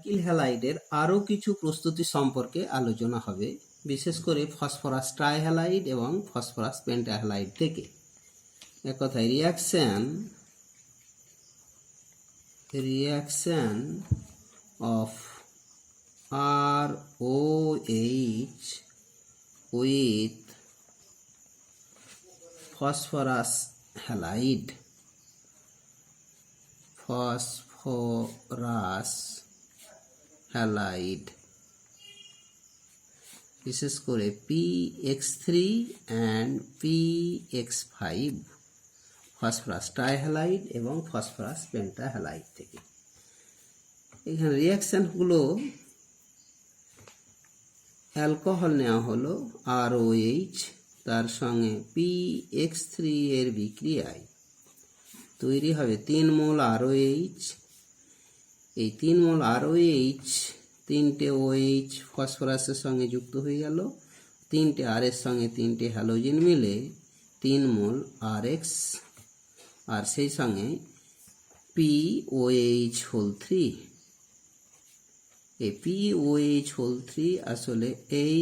Alkyl হ্যালাইডের আরও কিছু প্রস্তুতি সম্পর্কে আলোচনা হবে, বিশেষ করে ফসফরাস ট্রাইহ্যালাইড এবং ফসফরাস পেন্টাহ্যালাইড থেকে। এক কথায় reaction of ROH with phosphorus halide, বিশেষ করে PX3 and PX5 ফসফরাস ট্রাইহ্যালাইড এবং ফসফরাস পেন্টাহ্যালাইড থেকে। এখানে রিয়াকশানগুলো অ্যালকোহল নেওয়া হলো ROH, তার সঙ্গে PX3 এর বিক্রিয়ায় তৈরি হবে 3 মোল ROH। এই 3 মোল ROH 3টে OH ফসফরাসের সঙ্গে যুক্ত হয়ে গেল, 3টে R এর সঙ্গে 3টে হ্যালোজেন মিলে 3 মোল RX, আর সেই সঙ্গে POH হোল 3। এই POH হোল 3 আসলে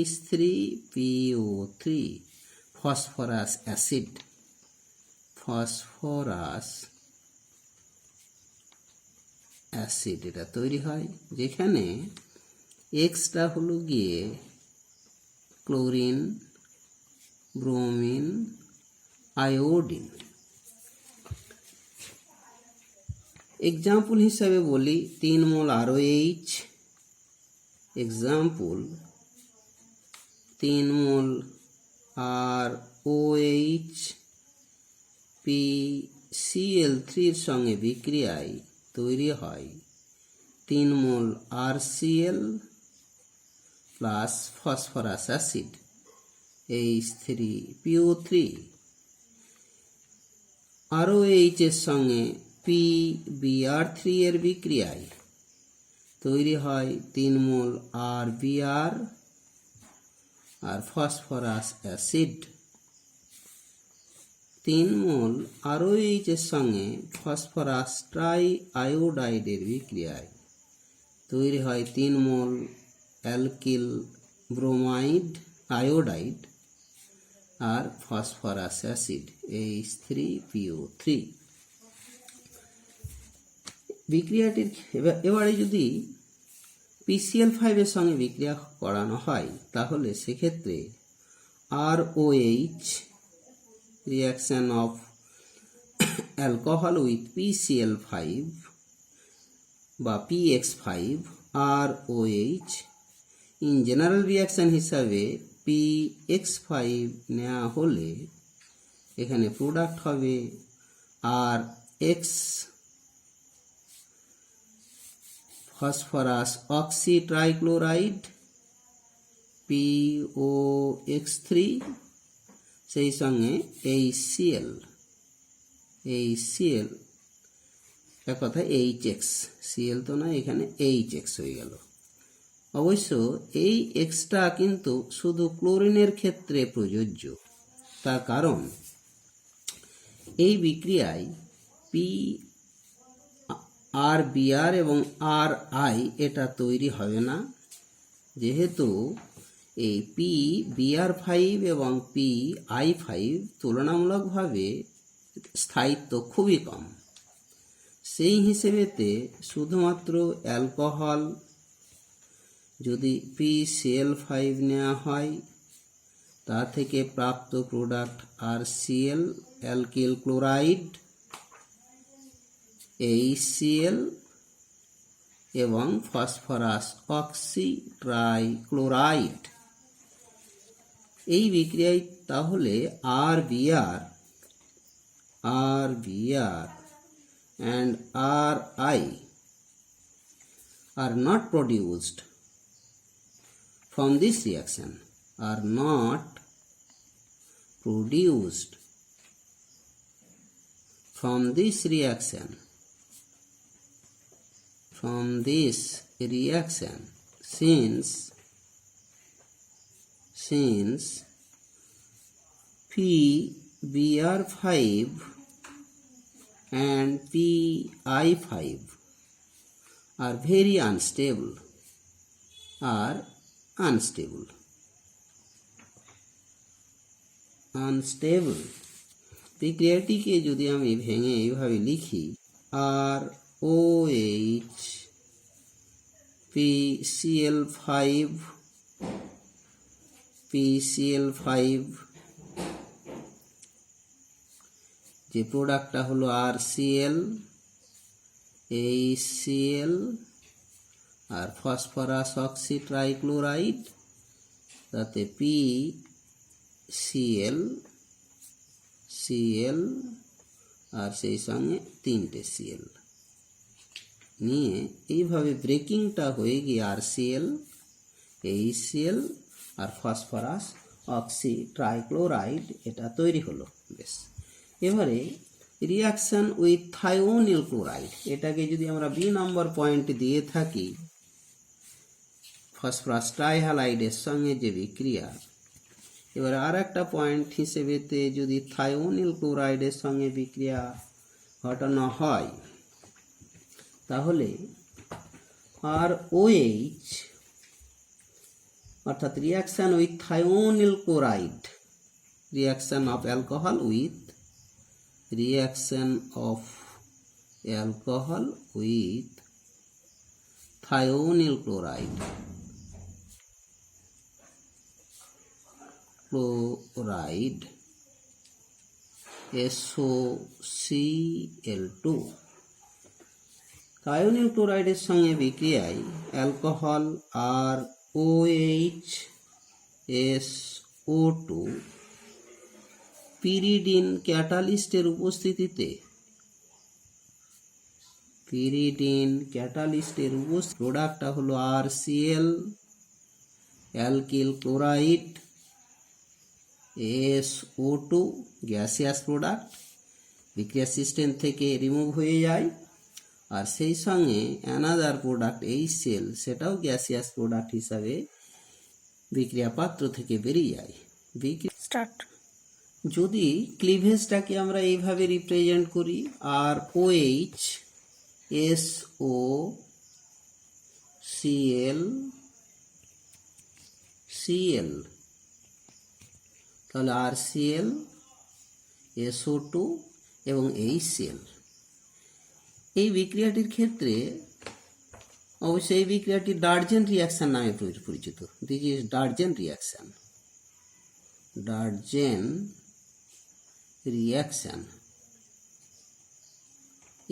H3PO3 ফসফরাস অ্যাসিড, এটা তৈরি হয়, যেখানে এক্সটা হলো গিয়ে ক্লোরিন, ব্রোমিন, আয়োডিন। এক্সাম্পল হিসাবে বলি 3 মোল ROH, এক্সাম্পল 3 মোল ROH PCl3 এর সঙ্গে বিক্রিয়ায় তৈরি হয় 3 মোল RCl plus phosphorus acid H3PO3। ROH এর সঙ্গে PBr3 এর বিক্রিয়ায় তৈরি হয় 3 মোল RBr আর ফসফরাস অ্যাসিড। 3 মোল ROH এর সঙ্গে ফসফরাস ট্রাই আয়োডাইডের বিক্রিয়ায় তৈরি হয় 3 মোল অ্যালকিল ব্রোমাইড আয়োডাইড আর ফসফরাস অ্যাসিড H3PO3। বিক্রিয়াটির এবারে যদি PCl5 এর সঙ্গে বিক্রিয়া করানো হয়, তাহলে সেক্ষেত্রে ROH reaction of alcohol with PCl5 বা PX5 ROH in general reaction হিসাবে PX5 নেওয়া হলে এখানে প্রোডাক্ট হবে RX phosphorus oxy trichloride POX3, সেই সঙ্গে HCl এক কথায় HX, Cl তো না, এখানে HX হয়ে গেল। অবশ্য এই এক্সটা কিন্তু শুধু ক্লোরিনের ক্ষেত্রে প্রযোজ্য, তার কারণ এই বিক্রিয়ায় RBr এবং RI এটা তৈরি হবে না, যেহেতু এই PBr5 এবং PI5 তুলনামূলকভাবে স্থায়িত্ব খুবই কম। সেই হিসেবেতে শুধুমাত্র অ্যালকোহল যদি PCl5 নেওয়া হয়, তা থেকে প্রাপ্ত product RCl alkyl chloride, HCl এবং ফসফরাস অক্সি ট্রাইক্লোরাইড। এই বিক্রিয়ায় তাহলে RBr and RI are not produced from this reaction, since PBr5 and PI5 are very unstable, are unstable. Unstable বিক্রিয়াটিকে যদি আমি ভেঙে এইভাবে লিখি, ROH PCl5 যে প্রোডাক্টটা হলো RCl HCl আর ফসফরাস অক্সি ট্রাইক্লোরাইড, তাতে PCl Cl আর সেই সঙ্গে 3টে Cl নিয়ে এইভাবে ব্রেকিংটা হয়ে গিয়ে RCl HCl আর ফসফরাস অক্সি ট্রাইক্লোরাইড এটা তৈরি হলো। বেশ, এবারে রিয়াকশন উইথ থায়োনিল ক্লোরাইড, এটাকে যদি আমরা বি নম্বর পয়েন্ট দিয়ে থাকি, ফসফরাস ট্রাইহ্যালাইডের সঙ্গে যে বিক্রিয়া, এবার আর একটা পয়েন্ট হিসেবেতে যদি থায়োনিল ক্লোরাইডের সঙ্গে বিক্রিয়া ঘটানো হয়, তাহলে ROH অর্থাৎ reaction with thionyl chloride, reaction of alcohol with thionyl chloride SOCl2, thionyl ক্লোরাইডের সঙ্গে বিক্রিয়ায় অ্যালকোহল ROH SO2 পিরিডিন ক্যাটালিস্টের উপস্থিতিতে প্রোডাক্টটা হলো RCl alkyl chloride SO2 gaseous product, বিক্রিয়া সিস্টেম থেকে রিমুভ হয়ে যায়, আর সেই সঙ্গে অ্যানাদার প্রোডাক্ট HCl, সেটাও গ্যাসিয়াস প্রোডাক্ট হিসাবে বিক্রিয়া পাত্র থেকে বেরিয়ে যায়। স্টার্ট। যদি ক্লিভেজটাকে আমরা এইভাবে রিপ্রেজেন্ট করি, ROH SOCl তাহলে RCl SO2 এবং HCl, এই বিক্রিয়াটির ক্ষেত্রে অবশ্যই এই বিক্রিয়াটি ডার্জেন রিয়াকশন নামে পরিচিত। This is Darzens reaction.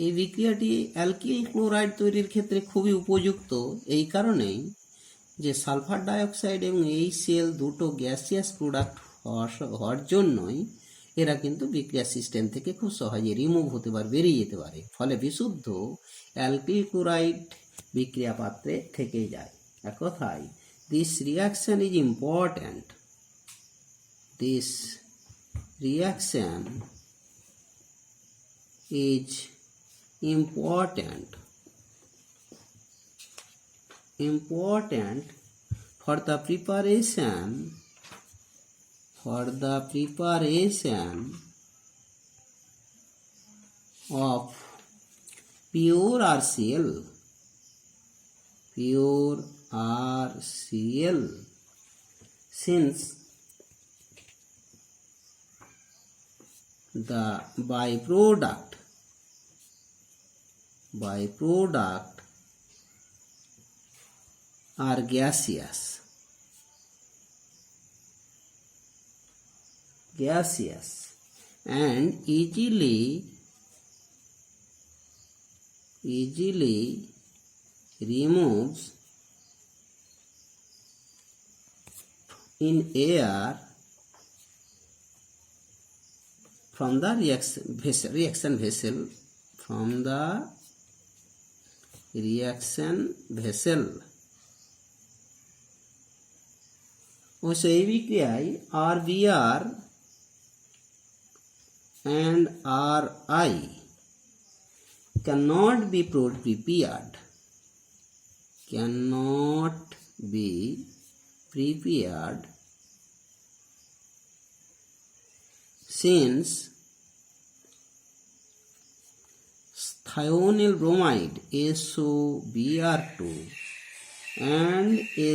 এই বিক্রিয়াটি অ্যালকিল ক্লোরাইড তৈরির ক্ষেত্রে খুবই উপযুক্ত, এই কারণেই যে সালফার ডাইঅক্সাইড এবং HCl দুটো গ্যাসিয়াস প্রোডাক্ট হওয়ার জন্যই এরা কিন্তু বিক্রিয়া সিস্টেম থেকে খুব সহজে রিমুভ হতে পারে, বেরিয়ে যেতে পারে, ফলে বিশুদ্ধ অ্যালকিল ক্লোরাইড বিক্রিয়া পাত্রে থেকে যায়। এক কথায় this reaction is important, this reaction is important for the preparation of pure RCl since the byproduct are gaseous and easily removes in air from the reaction vessel. অবশ্য এই বিক্রিয়ায় RBr and RI cannot be prepared since thionyl bromide SOBr2 and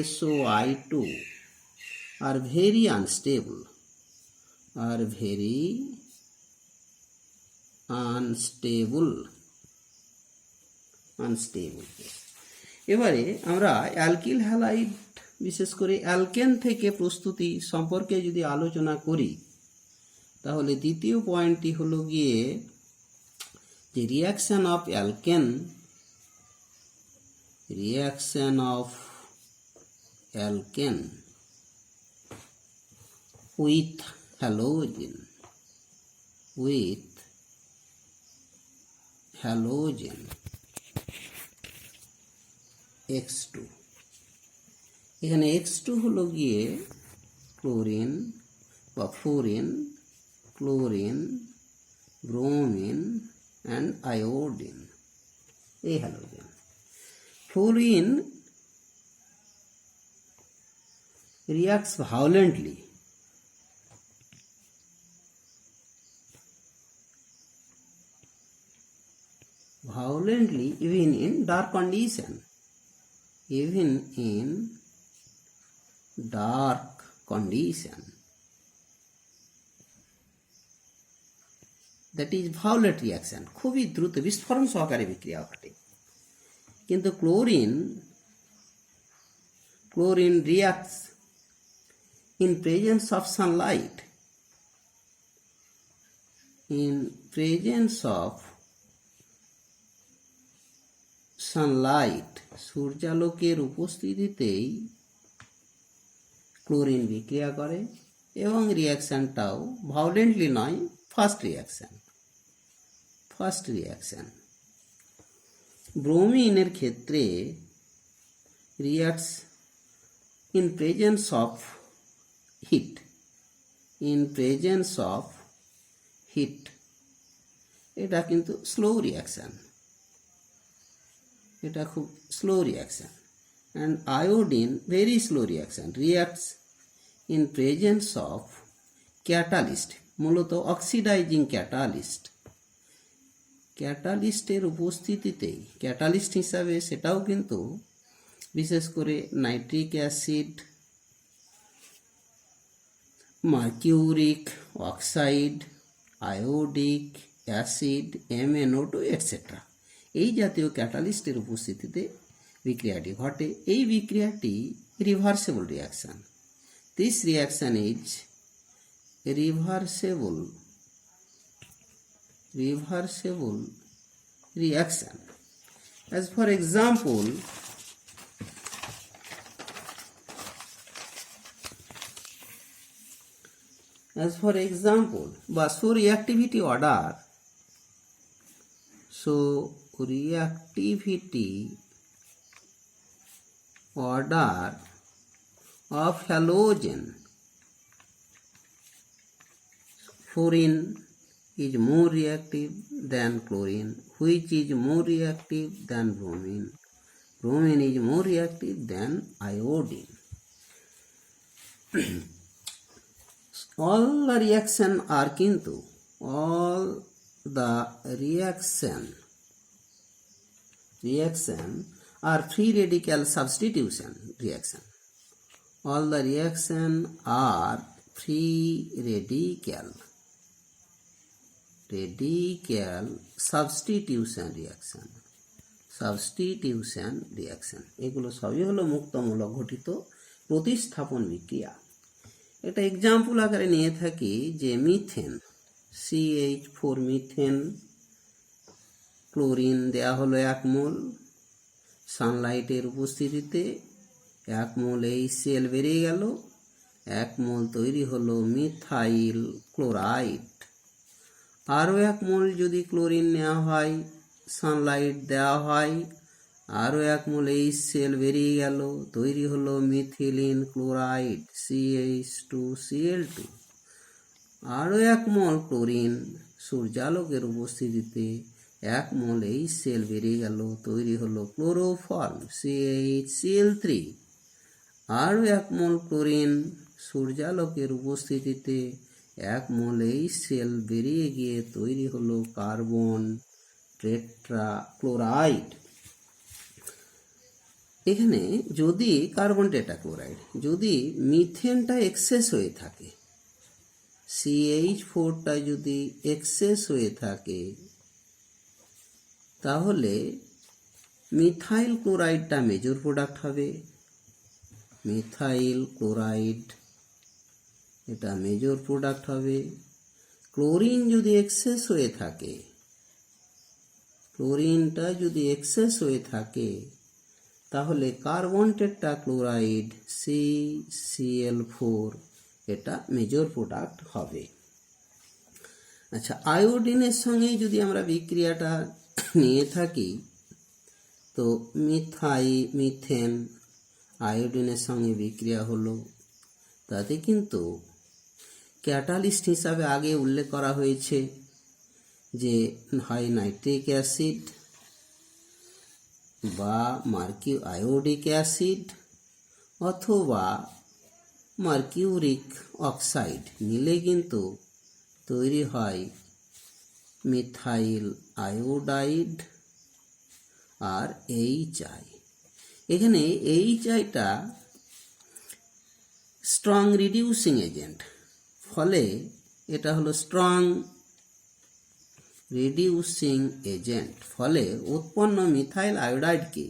SOI2 are very unstable. এবারে আমরা alkyl halide বিশেষ করে alkane থেকে প্রস্তুতি সম্পর্কে যদি আলোচনা করি, তাহলে দ্বিতীয় পয়েন্টটি হলো গিয়ে যে reaction of alkane with halogen X2। এখানে X2 হলো গিয়ে ক্লোরিন বা ফ্লোরিন, ব্রোমিন and iodine, এই halogen. Fluorine reacts violently even in dark condition, that is violet reaction, খুবই দ্রুত বিস্ফোরণ সহকারে বিক্রিয়া ঘটে। কিন্তু chlorine reacts in presence of sunlight, সূর্যালোকের উপস্থিতিতেই ক্লোরিন বিক্রিয়া করে এবং রিয়াকশনটাও ভায়োলেন্টলি নয়, ফার্স্ট রিয়াকশন। ব্রোমিনের ক্ষেত্রে reacts in presence of heat, এটা কিন্তু স্লো রিয়াকশন, এটা খুব slow reaction. And iodine very slow reaction, reacts in presence of catalyst, মূলত অক্সিডাইজিং ক্যাটালিস্টের উপস্থিতিতেই, ক্যাটালিস্ট হিসাবে সেটাও কিন্তু বিশেষ করে nitric acid, mercuric oxide, iodic acid, MnO2 etcetera, এই জাতীয় ক্যাটালিস্টের উপস্থিতিতে বিক্রিয়াটি ঘটে। এই বিক্রিয়াটি reversible reaction. This reaction is reversible reaction. As for example, Basu reactivity order, so reactivity order of halogen, fluorine is more reactive than chlorine, which is more reactive than bromine. Bromine is more reactive than iodine. All the reaction are free radical substitution reaction. All the reaction are free radical substitution reaction, এগুলো সবই হলো মুক্তমূলক ঘটিত প্রতিস্থাপন বিক্রিয়া। এটা example আকারে নিয়ে থাকি যে মিথেন, CH4 মিথেন, ক্লোরিন দেয়া হলো 1 মোল, সানলাইটের উপস্থিতিতে 1 মোল HCl বেরিয়ে গেল, 1 মোল তৈরি হলো মিথাইল ক্লোরাইড। আরও 1 মোল যদি ক্লোরিন নেওয়া হয়, সানলাইট দেওয়া হয়, আরও 1 মোল HCl বেরিয়ে গেল, তৈরি হলো মিথিলিন ক্লোরাইড CH2Cl2। আরও 1 মোল ক্লোরিন সূর্যালোকের উপস্থিতিতে 1 মোল HCl বেরিয়ে গেল, তৈরি হলো ক্লোরোফর্ম CaHCl3। আরও 1 মোল ক্লোরিন সূর্যালোকের উপস্থিতিতে 1 মোল HCl বেরিয়ে গিয়ে তৈরি হলো কার্বন টেট্রাক্লোরাইড। এখানে যদি কার্বন টেট্রাক্লোরাইড, যদি মিথেনটা এক্সেস হয়ে থাকে, CH4টা যদি এক্সেস হয়ে থাকে, তাহলে মিথাইল ক্লোরাইডটা মেজর প্রোডাক্ট হবে। মিথাইল ক্লোরাইড এটা মেজর প্রোডাক্ট হবে। ক্লোরিন যদি এক্সেস হয়ে থাকে, ক্লোরিনটা যদি এক্সেস হয়ে থাকে, তাহলে কার্বন টেট্রাক্লোরাইড CCl4 এটা মেজর প্রোডাক্ট হবে। আচ্ছা, আয়োডিনের সঙ্গে যদি আমরা বিক্রিয়াটা নিয়ে থাকি, তো মিথেন আয়োডিনের সঙ্গে বিক্রিয়া হলো, তাতে কিন্তু ক্যাটালিস্ট হিসাবে আগে উল্লেখ করা হয়েছে যে হয় নাইট্রিক অ্যাসিড বা আয়োডিক অ্যাসিড অথবা মার্কিউরিক অক্সাইড মিলে কিন্তু তৈরি হয় মিথাইল আয়োডাইড আর HI। এখানে HIটা স্ট্রং রিডিউসিং এজেন্ট, ফলে এটা হলো স্ট্রং রিডিউসিং এজেন্ট, ফলে উৎপন্ন মিথাইল আয়োডাইডকে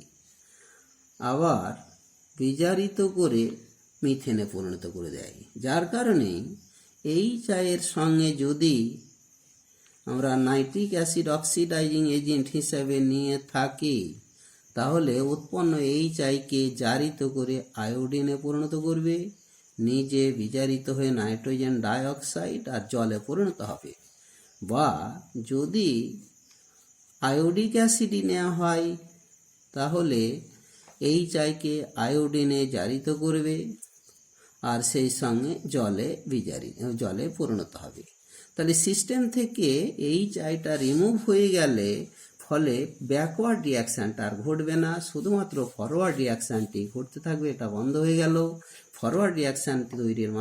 আবার বিজারিত করে মিথেনে পরিণত করে দেয়। যার কারণে HI এর সঙ্গে যদি আমরা নাইট্রিক অ্যাসিড অক্সিডাইজিং এজেন্ট হিসেবে নিয়ে থাকি, তাহলে উৎপন্ন HI-কে জারিত করে আয়োডিনে পরিণত করবে, নিজে বিজারিত হয়ে নাইট্রোজেন ডাইঅক্সাইড আর জলে পরিণত হবে। বা যদি আয়োডিক অ্যাসিডই নেওয়া হয়, তাহলে HI-কে আয়োডিনে জারিত করবে আর সেই সঙ্গে জলে পরিণত হবে। তাহলে সিস্টেম থেকে HI-টা রিমুভ হয়ে গেলে ফলে ব্যাকওয়ার্ড রিয়াকশানটা আর ঘটবে না, শুধুমাত্র ফরওয়ার্ড রিয়াকশানটি ঘটতে থাকবে। এটা বন্ধ হয়ে গেল। ফরওয়ার্ড রিয়াকশান তৈরির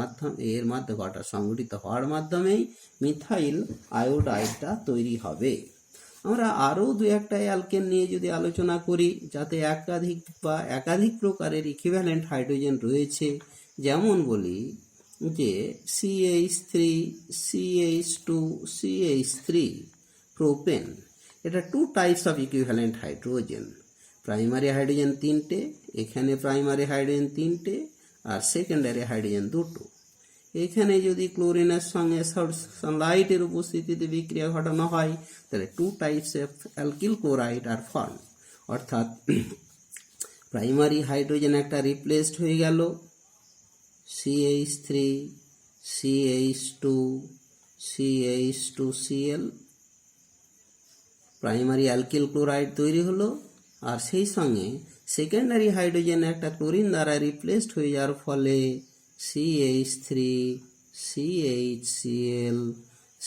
মাধ্যমে সংঘটিত হওয়ার মাধ্যমেই মিথাইল আয়োডাইডটা তৈরি হবে। আমরা আরও দু একটা অ্যালকেন নিয়ে যদি আলোচনা করি, যাতে একাধিক প্রকারের ইকুইভ্যালেন্ট হাইড্রোজেন রয়েছে, যেমন বলি যে CH3, CH2, CH3 প্রোপেন, এটা 2 types of equivalent hydrogen. Primary hydrogen 3টে, এখানে প্রাইমারি হাইড্রোজেন 3টে আর সেকেন্ডারি হাইড্রোজেন 2টো। এখানে যদি ক্লোরিনের সঙ্গে সানলাইটের উপস্থিতিতে বিক্রিয়া ঘটানো হয়, তাহলে 2 types of alkyl chloride are form, অর্থাৎ প্রাইমারি হাইড্রোজেন একটা রিপ্লেসড হয়ে গেল, CH3, CH2, CH2Cl, primary alkyl chloride তৈরি হলো। আর সেই সঙ্গে সেকেন্ডারি হাইড্রোজেন একটা ক্লোরিন দ্বারা রিপ্লেসড হয়ে যাওয়ার ফলে CH3, CHCl,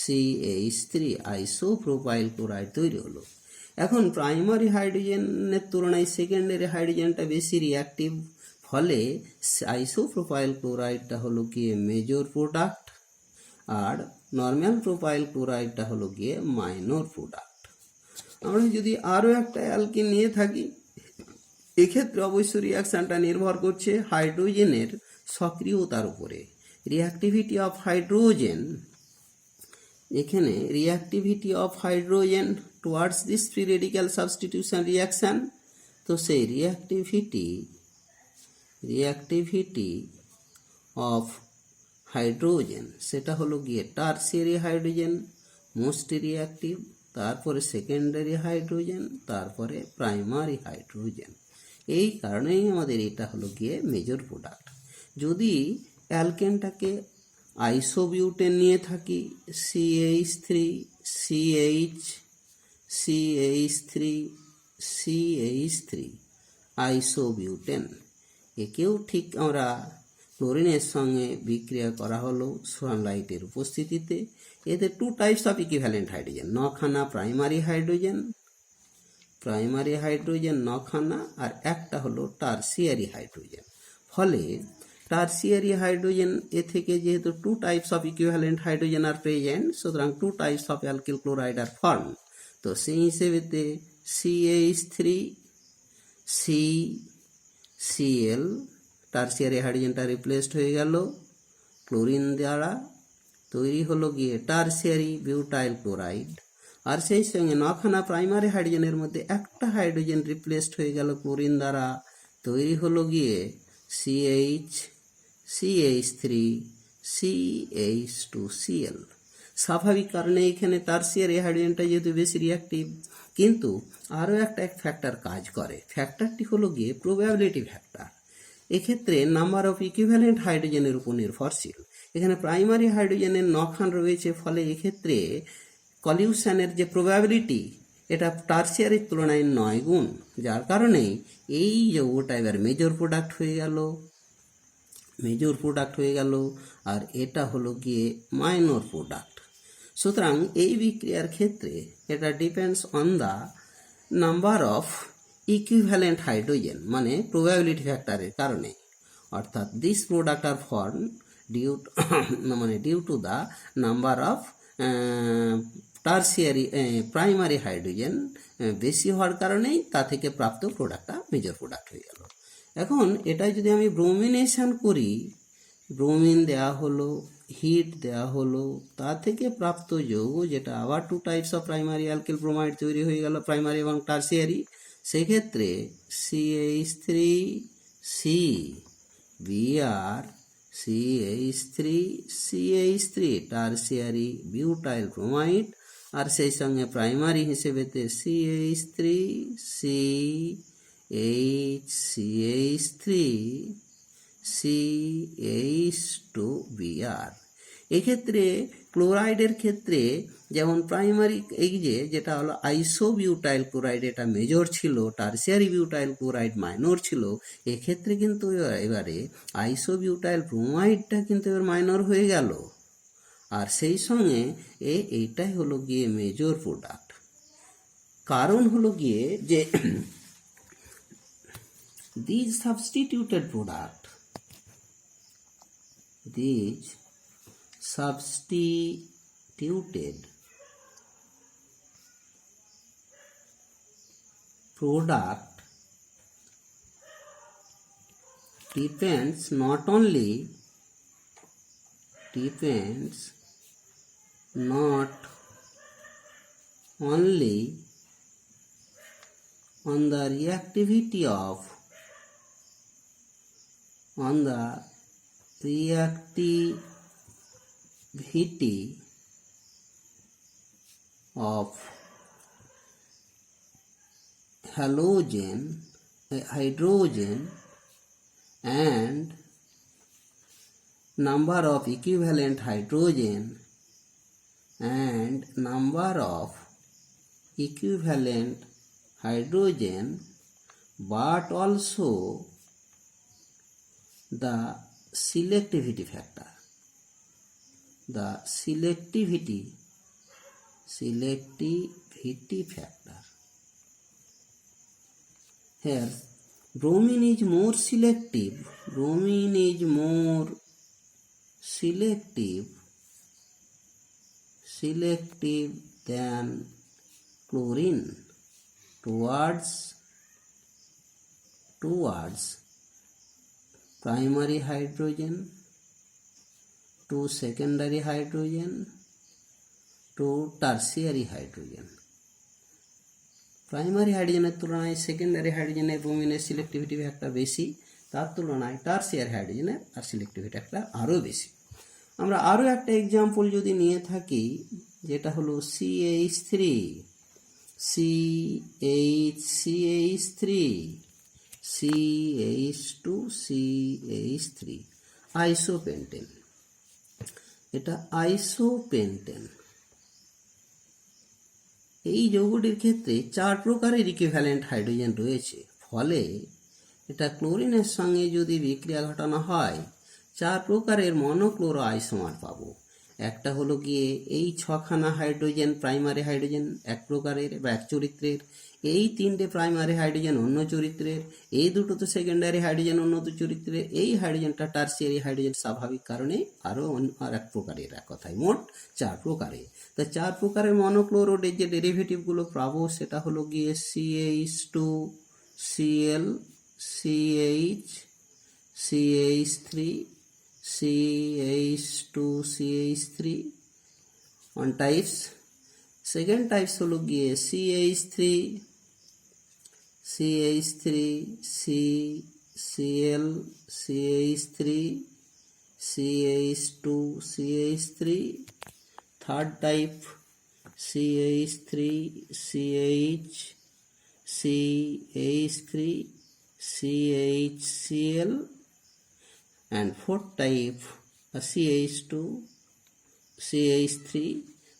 CH3 isopropyl chloride তৈরি হলো। এখন প্রাইমারি হাইড্রোজেনের তুলনায় সেকেন্ডারি হাইড্রোজেনটা বেশি রিয়াক্টিভ, ফলে আইসোপ্রোপাইল ক্লোরাইডটা হলো গিয়ে মেজর প্রোডাক্ট আর নর্মাল প্রোপাইল ক্লোরাইডটা হলো গিয়ে মাইনর প্রোডাক্ট। আমরা যদি আরও একটা অ্যালকিন নিয়ে থাকি, এক্ষেত্রে অবশ্যই রিয়াকশানটা নির্ভর করছে হাইড্রোজেনের সক্রিয়তার উপরে। রিঅ্যাক্টিভিটি অফ হাইড্রোজেন, এখানে reactivity of hydrogen towards this free radical substitution reaction, তো সেই রিঅ্যাক্টিভিটি অফ হাইড্রোজেন সেটা হলো গিয়ে টারসিয়ারি হাইড্রোজেন মোস্ট রিঅ্যাক্টিভ, তারপরে সেকেন্ডারি হাইড্রোজেন, তারপরে প্রাইমারি হাইড্রোজেন। এই কারণেই আমাদের এটা হলো গিয়ে মেজর প্রোডাক্ট। যদি অ্যালকেনটাকে আইসোবিউটেন নিয়ে থাকি, CH3, CH3 আইসোবিউটেন, একেও ঠিক আমরা ক্লোরিনের সঙ্গে বিক্রিয়া করা হলো সানলাইটের উপস্থিতিতে। এতে 2 টাইপস অফ ইকুইভ্যালেন্ট হাইড্রোজেন, 9খানা প্রাইমারি হাইড্রোজেন 9খানা, আর একটা হলো টারসিয়ারি হাইড্রোজেন। ফলে টারসিয়ারি হাইড্রোজেন এ থেকে যেহেতু 2 types of equivalent hydrogen are present, সুতরাং 2 types of alkyl chloride are form. তো সেই হিসেবেতে CH3 CCl টারসিয়ারি হাইড্রোজেনটা রিপ্লেসড হয়ে গেল ক্লোরিন দ্বারা, তৈরি হলো গিয়ে টারসিয়ারি বিউটাইল ক্লোরাইড। আর সেই সঙ্গে নখানা প্রাইমারি হাইড্রোজেনের মধ্যে একটা হাইড্রোজেন রিপ্লেসড হয়ে গেল ক্লোরিন দ্বারা, তৈরি হলো গিয়ে CH3 CH2Cl। স্বাভাবিক কারণে এখানে টারসিয়ারি হাইড্রোজেনটা যেহেতু বেশি রিয়াক্টিভ, কিন্তু আরও একটা ফ্যাক্টর কাজ করে। ফ্যাক্টরটি হলো গিয়ে প্রবাবিলিটি ফ্যাক্টর। এক্ষেত্রে নাম্বার অফ ইকুইভ্যালেন্ট হাইড্রোজেনের উপর নির্ভরশীল। এখানে প্রাইমারি হাইড্রোজেনের 9 খান রয়েছে, ফলে এক্ষেত্রে কলিউশনের যে প্রবাবিলিটি এটা টারসিয়ারির তুলনায় 9 গুণ, যার কারণে এই যৌগটা এবার মেজর প্রোডাক্ট হয়ে গেল, আর এটা হলো গিয়ে মাইনর প্রোডাক্ট। সুতরাং এই বিক্রিয়ার ক্ষেত্রে এটা depends on the number of equivalent hydrogen, মানে প্রবাবিলিটি ফ্যাক্টরের কারণে। অর্থাৎ this product are form due to the number of tertiary primary hydrogen বেশি হওয়ার কারণেই তা থেকে প্রাপ্ত প্রোডাক্টটা মেজর প্রোডাক্ট হয়ে গেল। এখন এটা যদি আমি ব্রোমিনেশন করি, ব্রোমিন দেওয়া হলো, হিট দেওয়া হলো, তা থেকে প্রাপ্ত যৌগ যেটা আবার 2 types of primary alkyl bromide তৈরি হয়ে গেল, প্রাইমারি এবং টারসিয়ারি। সেক্ষেত্রে CH3 CBr CH3 tertiary butyl bromide, আর সেই সঙ্গে প্রাইমারি হিসেবেতে CH3 CH2Br। এক্ষেত্রে ক্লোরাইডের ক্ষেত্রে যেমন প্রাইমারি যেটা হলো আইসোবিউটাইল ক্লোরাইড, এটা মেজর ছিল, টারসিয়ারি বিউটাইল ক্লোরাইড মাইনর ছিল। এক্ষেত্রে কিন্তু এবারে আইসোবিউটাইল ব্রোমাইডটা কিন্তু এবার মাইনর হয়ে গেল, আর সেই সঙ্গে এইটাই হলো গিয়ে মেজর প্রোডাক্ট। কারণ হলো গিয়ে যে these substituted product depends not only on the reactivity of hydrogen and number of equivalent hydrogen but also the selectivity factor. Here bromine is more selective than chlorine towards primary hydrogen to secondary hydrogen to tertiary hydrogen. Primary হাইড্রোজেনের তুলনায় secondary হাইড্রোজেনের ব্রোমিনের selectivity factor বেশি, তার তুলনায় tertiary হাইড্রোজেনের আর selectivity factor আরও বেশি। আমরা আরও একটা এক্সাম্পল যদি নিয়ে থাকি, যেটা হলো CH3 CH2CH3 আইসোপেন্টেন। এটা আইসোপেন্টেন। এই যৌগটির ক্ষেত্রে 4 প্রকারের ইকুইভ্যালেন্ট হাইড্রোজেন রয়েছে, ফলে এটা ক্লোরিনের সঙ্গে যদি বিক্রিয়া ঘটানো হয় 4 প্রকারের মনোক্লোরো আইসোমার পাবো। একটা হলো গিয়ে এই ছখানা হাইড্রোজেন প্রাইমারি হাইড্রোজেন এক প্রকারের বা এক চরিত্রের, এই তিনটে প্রাইমারি হাইড্রোজেন অন্য চরিত্রের, এই দুটো তো সেকেন্ডারি হাইড্রোজেন অন্য চরিত্রের, এই হাইড্রোজেনটা টার্সিয়ারি হাইড্রোজেন স্বাভাবিক কারণে আরও আর এক প্রকারের, এক কথায় মোট 4 প্রকারের। তা 4 প্রকারের মনোক্লোরোডের যে ডেরিভেটিভগুলো পাবো সেটা হলো গিয়ে CH2Cl CH CH3 CH2CH3 one types। second types হলো গিয়ে CH3 CCl CH3 CH2 CH3। third type CH3 CH CH3 CHCl। and fourth type CH2 CH3।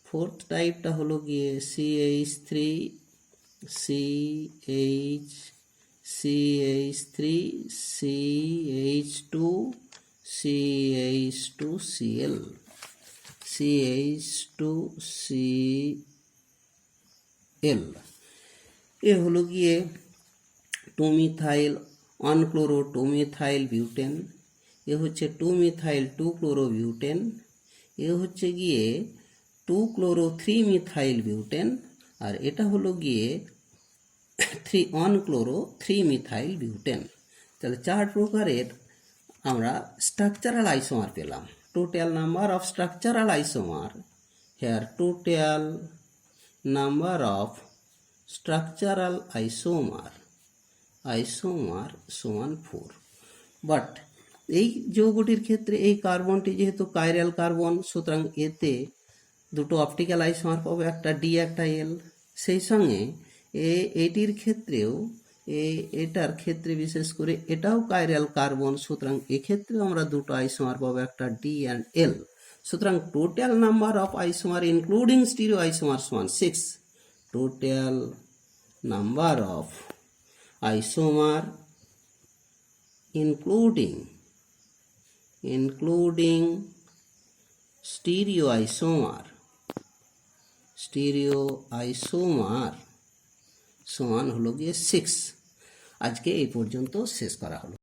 fourth টাইপটা হলো গিয়ে CH3 CH CH3 CH2 CH2Cl CH2Cl। এ হলো গিয়ে 2-মিথাইল 1-chloro-2-মিথাইল butane. এ হচ্ছে 2-মিথাইল 2-chloro-বিউটেন। এ হচ্ছে গিয়ে 2-chloro-3-মিথাইল butane. আর এটা হলো গিয়ে 1-chloro-3-মিথাইল বিউটেন। তাহলে 4 প্রকারের আমরা স্ট্রাকচারাল আইসোমার পেলাম। Total number of structural isomer, here total number of structural isomer সমান 4। বাট এই যৌগটির ক্ষেত্রে এই কার্বনটি যেহেতু কাইরাল কার্বন, সুতরাং এতে দুটো অপটিক্যাল আইসোমার পাবো, একটা ডি একটা এল। সেই সঙ্গে এটির ক্ষেত্রেও এটার ক্ষেত্রে বিশেষ করে এটাও কাইরাল কার্বন, সুতরাং এক্ষেত্রেও আমরা দুটো আইসোমার পাবো, একটা ডি অ্যান্ড এল। সুতরাং total number of isomer including stereoisomer সমান 6। Total number of isomer including stereoisomer সমান হলো গিয়ে 6। আজকে এই পর্যন্ত শেষ করা হলো।